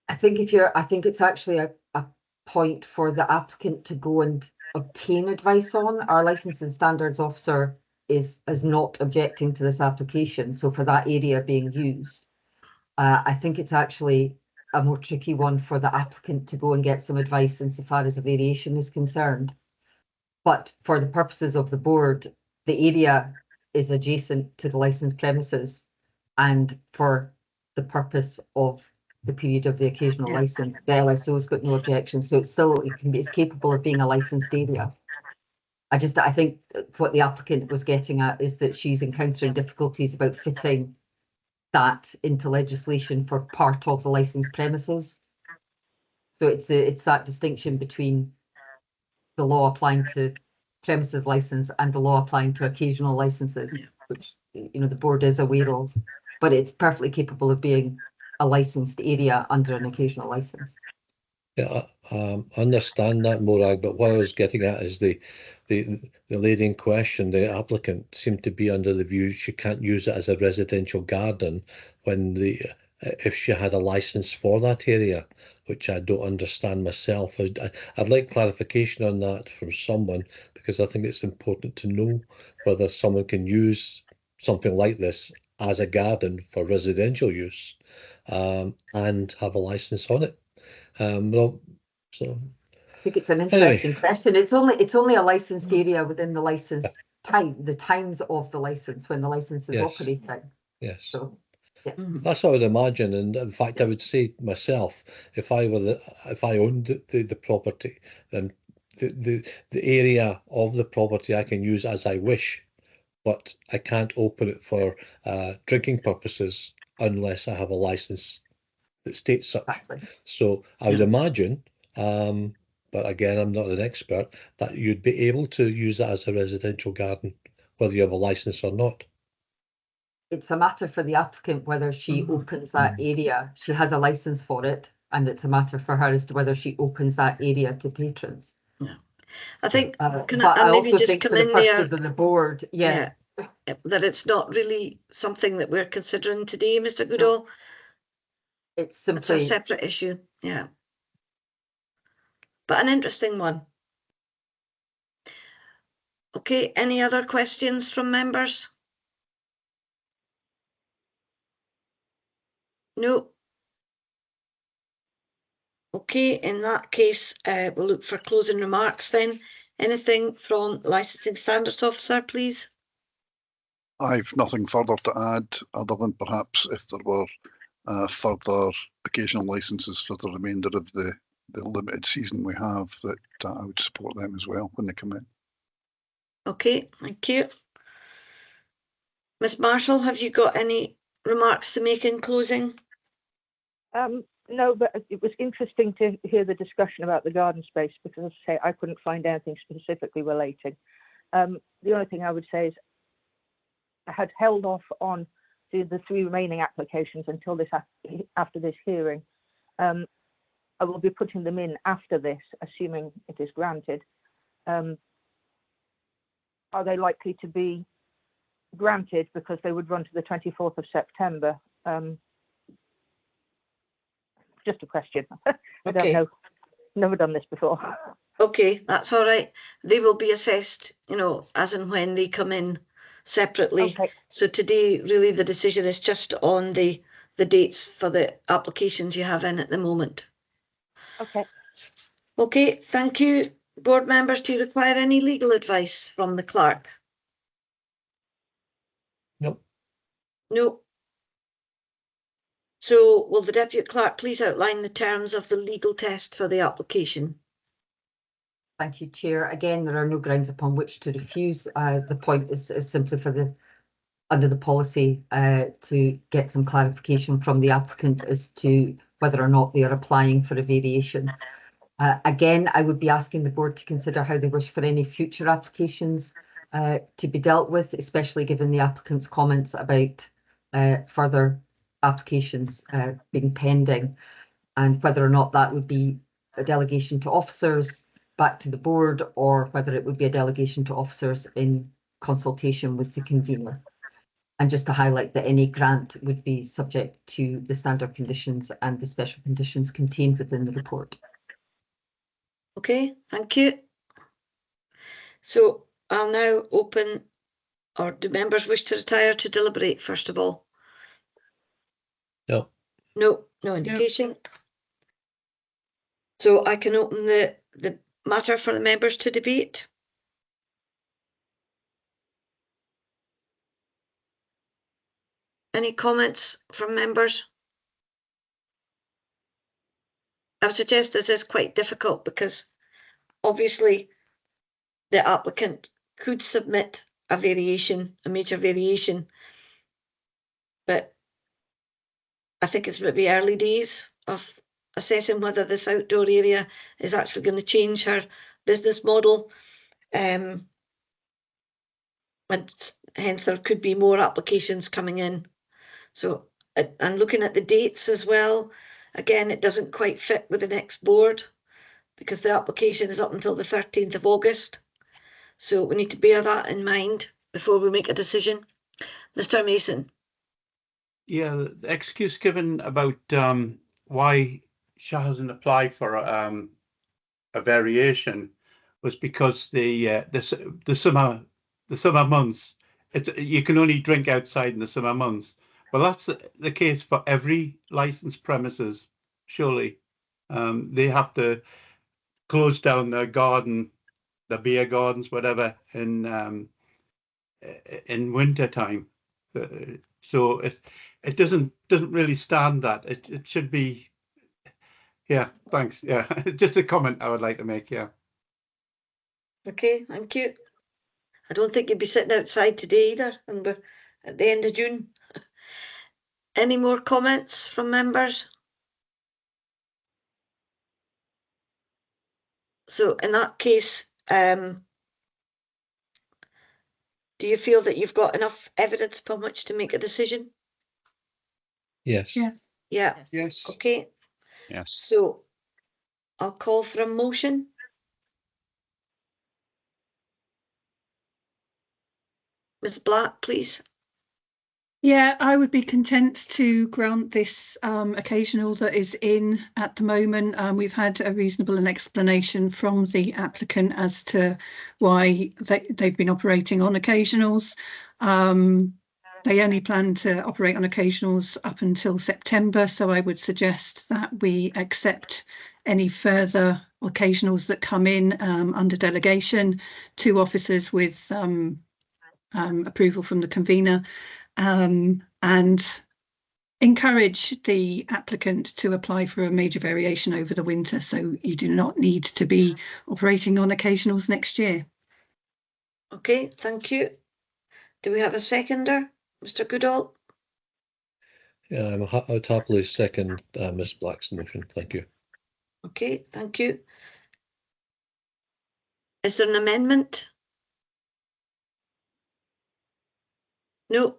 I think it's actually a point for the applicant to go and obtain advice on. Our Licensing Standards Officer is not objecting to this application, so for that area being used, I think it's actually a more tricky one for the applicant to go and get some advice insofar as a variation is concerned. But for the purposes of the board, the area is adjacent to the licensed premises, and for the purpose of the period of the occasional license, the LSO's got no objection, so it's capable of being a licensed area. I think what the applicant was getting at is that she's encountering difficulties about fitting that into legislation for part of the licensed premises. So it's that distinction between the law applying to premises license and the law applying to occasional licenses, which the board is aware of, but it's perfectly capable of being a licensed area under an occasional license. Yeah, I understand that, Morag, but what I was getting at is the lady in question, the applicant, seemed to be under the view she can't use it as a residential garden when if she had a license for that area, which I don't understand myself. I'd like clarification on that from someone, because I think it's important to know whether someone can use something like this as a garden for residential use, and have a license on it. Well, so I think it's an anyway, interesting question. It's only a licensed area within the license the times of the license when the license is yes, operating. yes, So yeah. that's what I would imagine. And in fact, I would say myself, if I owned the property, then the area of the property I can use as I wish, but I can't open it for drinking purposes unless I have a license that states such. Exactly. So I would imagine, but again, I'm not an expert, that you'd be able to use that as a residential garden, whether you have a license or not. It's a matter for the applicant whether she opens that area. She has a license for it, and it's a matter for her as to whether she opens that area to patrons. Yeah. I think, can but I I maybe also just think come for the in there? purposes of the board, yeah, that it's not really something that we're considering today, Mr. Goodall. it's It's a simply separate issue, yeah. But an interesting one. Okay, any other questions from members? No. Okay, in that case, we'll look for closing remarks then. Anything from Licensing Standards Officer, please? I've nothing further to add, other than perhaps if there were further occasional licenses for the remainder of the limited season we have, that I would support them as well when they come in. Okay, thank you. Ms. Marshall, have you got any remarks to make in closing? No, but it was interesting to hear the discussion about the garden space, because as I say, I couldn't find anything specifically relating. The only thing I would say is I had held off on the 3 remaining applications until after this hearing. I will be putting them in after this, assuming it is granted. Are they likely to be granted because they would run to the 24th of September? Just a question. I don't know. Never done this before. Okay, that's all right. They will be assessed, as and when they come in separately. Okay. So today, really, the decision is just on the dates for the applications you have in at the moment. Okay. Okay, thank you. Board members, do you require any legal advice from the clerk? Nope. No. So will the Deputy Clerk please outline the terms of the legal test for the application? Thank you, Chair. Again, there are no grounds upon which to refuse. The point is simply for under the policy to get some clarification from the applicant as to whether or not they are applying for a variation. Again, I would be asking the board to consider how they wish for any future applications to be dealt with, especially given the applicant's comments about further applications being pending, and whether or not that would be a delegation to officers back to the board, or whether it would be a delegation to officers in consultation with the convener. And just to highlight that any grant would be subject to the standard conditions and the special conditions contained within the report. Okay, thank you. So I'll now open, or do members wish to retire to deliberate first of all? No. No indication. No. So I can open the matter for the members to debate. Any comments from members? I would suggest this is quite difficult because obviously the applicant could submit a major variation, but I think it's maybe early days of assessing whether this outdoor area is actually going to change her business model. And hence there could be more applications coming in. So, and looking at the dates as well, Again, it doesn't quite fit with the next board because the application is up until the 13th of August. So we need to bear that in mind before we make a decision. Mr. Mason. Yeah, the excuse given about why she hasn't applied for a variation was because the summer months, you can only drink outside in the summer months. Well, that's the case for every licensed premises, surely. They have to close down their garden, the beer gardens, whatever, in winter time. So it doesn't really stand that. It should be. Yeah, thanks. Yeah, just a comment I would like to make. Yeah. Okay, thank you. I don't think you'd be sitting outside today either, and we're at the end of June. Any more comments from members? So in that case, do you feel that you've got enough evidence upon which to make a decision? Yes. Yes. Yeah. Yes. Okay. Yes. So I'll call for a motion. Ms. Black, please. Yeah, I would be content to grant this occasional that is in at the moment. We've had a reasonable explanation from the applicant as to why they've been operating on occasionals. They only plan to operate on occasionals up until September, so I would suggest that we accept any further occasionals that come in under delegation to officers with approval from the convener. And encourage the applicant to apply for a major variation over the winter, so you do not need to be operating on occasionals next year. Okay, thank you. Do we have a seconder, Mr. Goodall? Yeah, I would happily second Ms. Black's motion. Thank you. Okay, thank you. Is there an amendment? No.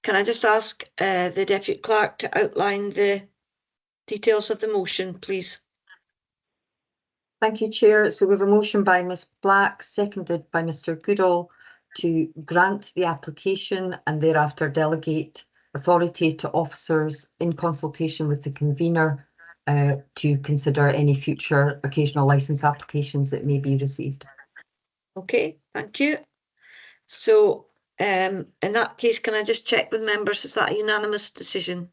Can I just ask the Deputy Clerk to outline the details of the motion, please? Thank you, Chair. So we have a motion by Ms. Black, seconded by Mr. Goodall, to grant the application and thereafter delegate authority to officers in consultation with the convener to consider any future occasional licence applications that may be received. Okay, thank you. So in that case, can I just check with members, is that a unanimous decision?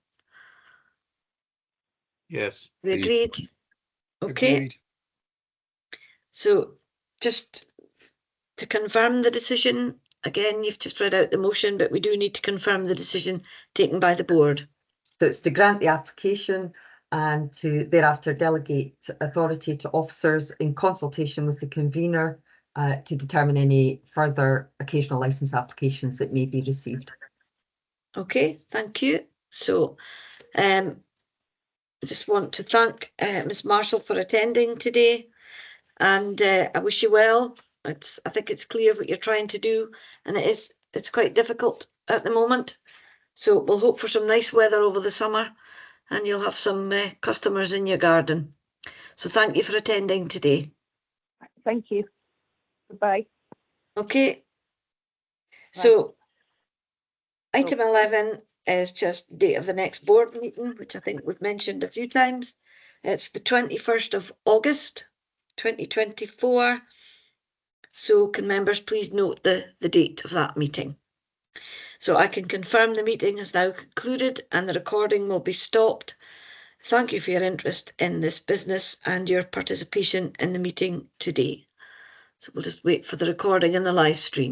Yes. We agreed? Okay. Agreed. So just to confirm the decision, again, you've just read out the motion, but we do need to confirm the decision taken by the board. So it's to grant the application and to thereafter delegate authority to officers in consultation with the convener to determine any further occasional licence applications that may be received. Okay, thank you. So I just want to thank Ms. Marshall for attending today, and I wish you well. I think it's clear what you're trying to do, and it's quite difficult at the moment. So we'll hope for some nice weather over the summer, and you'll have some customers in your garden. So thank you for attending today. Thank you. Goodbye. Okay. So item 11 is just the date of the next board meeting, which I think we've mentioned a few times. It's the 21st of August, 2024. So can members please note the date of that meeting? So I can confirm the meeting is now concluded and the recording will be stopped. Thank you for your interest in this business and your participation in the meeting today. So we'll just wait for the recording and the live stream.